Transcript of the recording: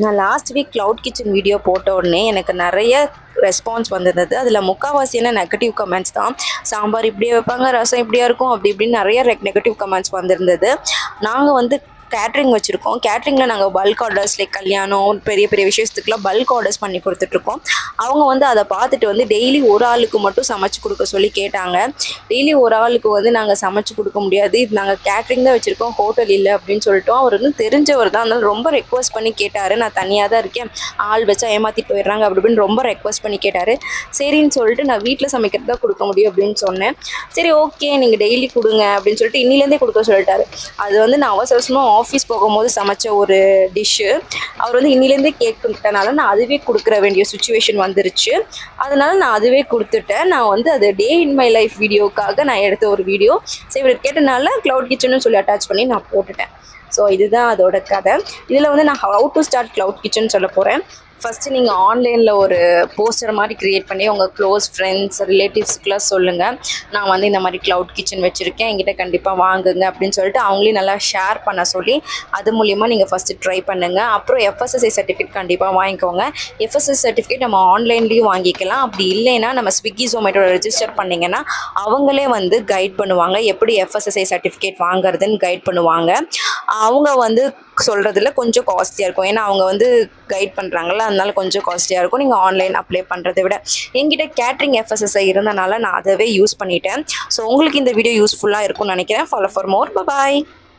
நான் last week cloud kitchen video போட்ட உடனே எனக்கு நிறைய ரெஸ்பான்ஸ் வந்திருந்தது. அதில் முக்கால்வாசியான நெகட்டிவ் கமெண்ட்ஸ் தான். சாம்பார் இப்படியே வைப்பாங்க, ரசம் இப்படியா இருக்கும், அப்படி இப்படின்னு நிறைய நெகட்டிவ் கமெண்ட்ஸ் வந்திருந்தது. நாங்கள் வந்து கேட்ரிங் வச்சுருக்கோம். கேட்ரிங்கில் நாங்கள் பல்க் ஆர்டர்ஸ் லைக் கல்யாணம், பெரிய பெரிய விஷயத்துக்குலாம் பல்க் ஆர்டர்ஸ் பண்ணி கொடுத்துட்ருக்கோம். அவங்க வந்து அதை பார்த்துட்டு வந்து டெய்லி ஒரு ஆளுக்கு மட்டும் சமைச்சு கொடுக்க சொல்லி கேட்டாங்க. டெய்லி ஒரு ஆளுக்கு வந்து நாங்கள் சமைச்சு கொடுக்க முடியாது, இது நாங்கள் கேட்ரிங் தான் வச்சுருக்கோம், ஹோட்டல் இல்லை அப்படின்னு சொல்லிட்டோம். அவர் வந்து தெரிஞ்சவர் தான், அதனால ரொம்ப ரெக்வஸ்ட் பண்ணி கேட்டார். நான் தனியாக தான் இருக்கேன், ஆள் வச்சா ஏமாற்றி போயிடுறாங்க அப்படி இப்படின்னு ரொம்ப ரெக்வஸ்ட் பண்ணி கேட்டார். சரின்னு சொல்லிட்டு நான் வீட்டில் சமைக்கிறது தான் கொடுக்க முடியும் அப்படின்னு சொன்னேன். சரி ஓகே நீங்கள் டெய்லி கொடுங்க அப்படின்னு சொல்லிட்டு இன்னிலேருந்தே கொடுக்க சொல்லிட்டாரு. அது வந்து நான் அவசரமாக ஆஃபீஸ் போகும்போது சமைச்ச ஒரு டிஷ்ஷு. அவர் வந்து இன்னிலேருந்தே கேட்டுட்டனால நான் அதுவே கொடுக்குற வேண்டிய சுச்சுவேஷன் வந்துருச்சு. அதனால் நான் அதுவே கொடுத்துட்டேன். நான் வந்து அது டே இன் மை லைஃப் வீடியோக்காக நான் எடுத்த ஒரு வீடியோ. சரி இவர் கேட்டனால க்ளவுட் கிச்சன்னு சொல்லி அட்டாச் பண்ணி நான் போட்டுட்டேன். ஸோ இதுதான் அதோட கதை. இதில் வந்து நான் how to start cloud kitchen சொல்ல போகிறேன். ஃபஸ்ட்டு நீங்கள் ஆன்லைனில் ஒரு போஸ்டர் மாதிரி க்ரியேட் பண்ணி உங்கள் க்ளோஸ் ஃப்ரெண்ட்ஸ் ரிலேட்டிவ்ஸுக்கெலாம் சொல்லுங்கள், நான் வந்து இந்த மாதிரி க்ளவுட் கிச்சன் வச்சுருக்கேன், என்கிட்ட கண்டிப்பாக வாங்குங்க அப்படின்னு சொல்லிட்டு அவங்களையும் நல்லா ஷேர் பண்ண சொல்லி அது மூலிமா நீங்கள் ஃபஸ்ட்டு ட்ரை பண்ணுங்கள். அப்புறம் எஃப்எஸ்எஸ்ஐ சர்டிஃபிகேட் கண்டிப்பாக வாங்கிக்கோங்க. எஃப்எஸ்எஸ் சர்டிஃபிகேட் நம்ம ஆன்லைன்லேயும் வாங்கிக்கலாம். அப்படி இல்லைன்னா நம்ம ஸ்விக்கி ஜொமேட்டோட ரெஜிஸ்டர் பண்ணிங்கன்னா அவங்களே வந்து கைட் பண்ணுவாங்க, எப்படி எஃப்எஸ்எஸ்ஐ சர்டிஃபிகேட் வாங்குறதுன்னு கைட் பண்ணுவாங்க. அவங்க வந்து சொல்கிறதுல கொஞ்சம் காஸ்ட்லியாக இருக்கும், ஏன்னா அவங்க வந்து கைட் பண்ணுறாங்கல்ல, அதனால கொஞ்சம் காஸ்ட்லியாக இருக்கும் நீங்கள் ஆன்லைன் அப்ளை பண்ணுறதை விட. என்கிட்ட கேட்ரிங் எஃப்எஸ்எஸ்ஐ இருந்தனால நான் அதவே யூஸ் பண்ணிட்டேன். ஸோ உங்களுக்கு இந்த வீடியோ யூஸ்ஃபுல்லாக இருக்கும்னு நினைக்கிறேன். Follow for more. பாய்.